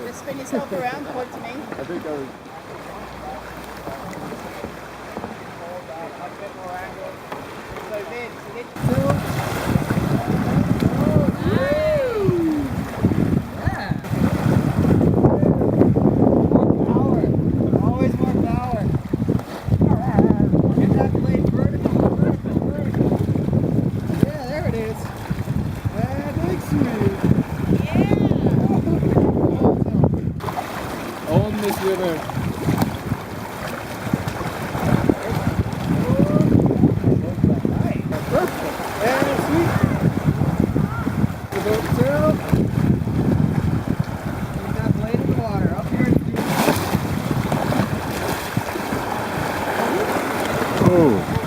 Just spin yourself around, point to me. I think I was. So then, Always more power. Get that blade vertical. Yeah, there it is. That looks smooth. On this river. And sweet. The boat sail. Get that blade in the water. Up here. Oh.